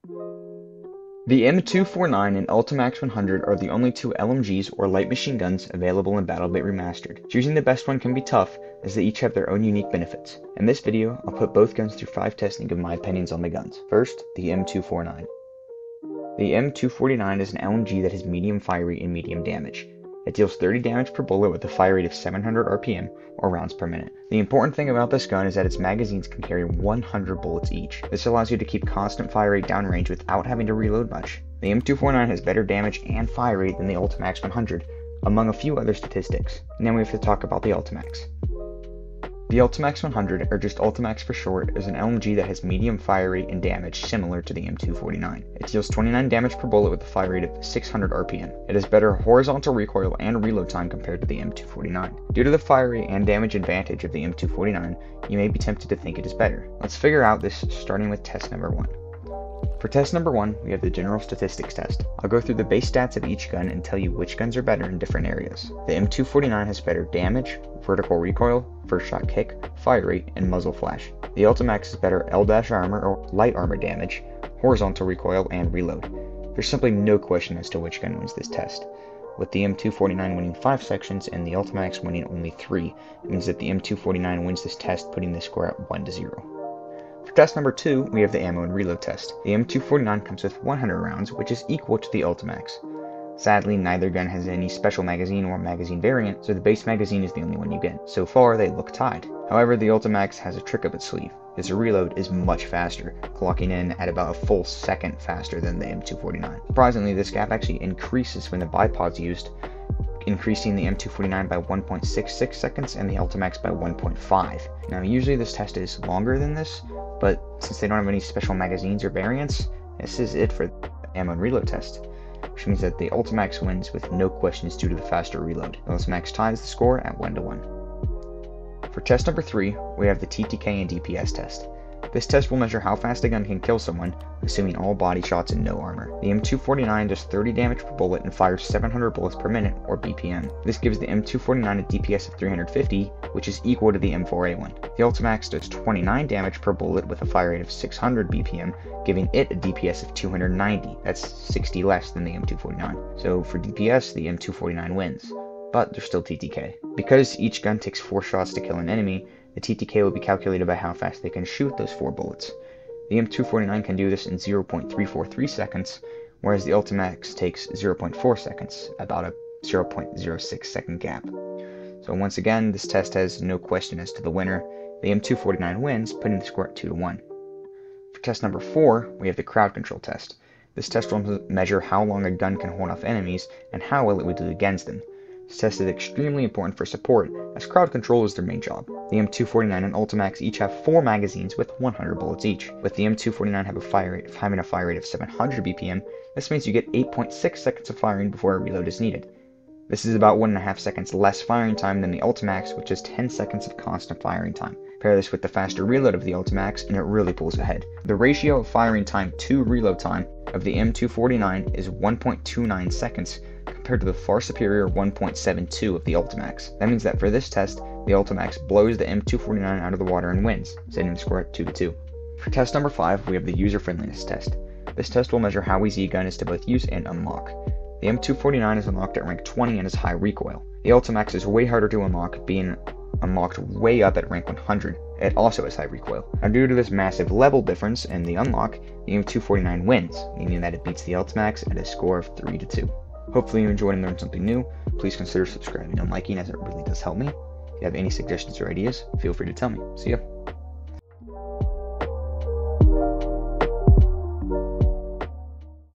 The M249 and ULTIMAX100 are the only two LMGs or light machine guns available in BattleBit Remastered. Choosing the best one can be tough, as they each have their own unique benefits. In this video, I'll put both guns through 5 tests and give my opinions on the guns. First, the M249. The M249 is an LMG that has medium fire rate and medium damage. It deals 30 damage per bullet with a fire rate of 700 RPM, or rounds per minute. The important thing about this gun is that its magazines can carry 100 bullets each. This allows you to keep constant fire rate downrange without having to reload much. The M249 has better damage and fire rate than the ULTIMAX100, among a few other statistics. Now we have to talk about the Ultimax. The ULTIMAX100, or just Ultimax for short, is an LMG that has medium fire rate and damage similar to the M249. It deals 29 damage per bullet with a fire rate of 600 RPM. It has better horizontal recoil and reload time compared to the M249. Due to the fire rate and damage advantage of the M249, you may be tempted to think it is better. Let's figure out this starting with test number 1. For test number 1, we have the general statistics test. I'll go through the base stats of each gun and tell you which guns are better in different areas. The M249 has better damage, vertical recoil, first shot kick, fire rate, and muzzle flash. The Ultimax has better L-armor or light armor damage, horizontal recoil, and reload. There's simply no question as to which gun wins this test. With the M249 winning 5 sections and the Ultimax winning only 3, it means that the M249 wins this test, putting the score at 1-0. For test number 2, we have the ammo and reload test. The M249 comes with 100 rounds, which is equal to the Ultimax. Sadly, neither gun has any special magazine or magazine variant, so the base magazine is the only one you get. So far, they look tied. However, the Ultimax has a trick up its sleeve. Its reload is much faster, clocking in at about a full second faster than the M249. Surprisingly, this gap actually increases when the bipod's used, increasing the M249 by 1.66 seconds and the Ultimax by 1.5. Now, usually this test is longer than this, but since they don't have any special magazines or variants, this is it for the ammo and reload test, which means that the Ultimax wins with no questions due to the faster reload. The Ultimax ties the score at 1-1. For test number 3, we have the TTK and DPS test. This test will measure how fast a gun can kill someone, assuming all body shots and no armor. The M249 does 30 damage per bullet and fires 700 bullets per minute, or BPM. This gives the M249 a DPS of 350, which is equal to the M4A1. The Ultimax does 29 damage per bullet with a fire rate of 600 BPM, giving it a DPS of 290. That's 60 less than the M249. So for DPS, the M249 wins. But there's still TTK. Because each gun takes 4 shots to kill an enemy, the TTK will be calculated by how fast they can shoot those 4 bullets. The M249 can do this in 0.343 seconds, whereas the Ultimax takes 0.4 seconds, about a 0.06 second gap. So once again, this test has no question as to the winner. The M249 wins, putting the score at 2-1. For test number 4, we have the crowd control test. This test will measure how long a gun can hold off enemies and how well it will do against them. This test is extremely important for support, as crowd control is their main job. The M249 and Ultimax each have 4 magazines with 100 bullets each. With the M249 having a fire rate of 700 BPM, this means you get 8.6 seconds of firing before a reload is needed. This is about 1.5 seconds less firing time than the Ultimax, which is 10 seconds of constant firing time. Pair this with the faster reload of the Ultimax, and it really pulls ahead. The ratio of firing time to reload time of the M249 is 1.29 seconds, compared to the far superior 1.72 of the Ultimax. That means that for this test, the Ultimax blows the M249 out of the water and wins, setting the score at 2-2. For test number 5, we have the Userfriendliness test. This test will measure how easy a gun is to both use and unlock. The M249 is unlocked at rank 20 and has high recoil. The Ultimax is way harder to unlock, being unlocked way up at rank 100. It also has high recoil. Now, due to this massive level difference in the unlock, the M249 wins, meaning that it beats the Ultimax at a score of 3-2. Hopefully you enjoyed and learned something new. Please consider subscribing and liking, as it really does help me. If you have any suggestions or ideas, feel free to tell me. See ya.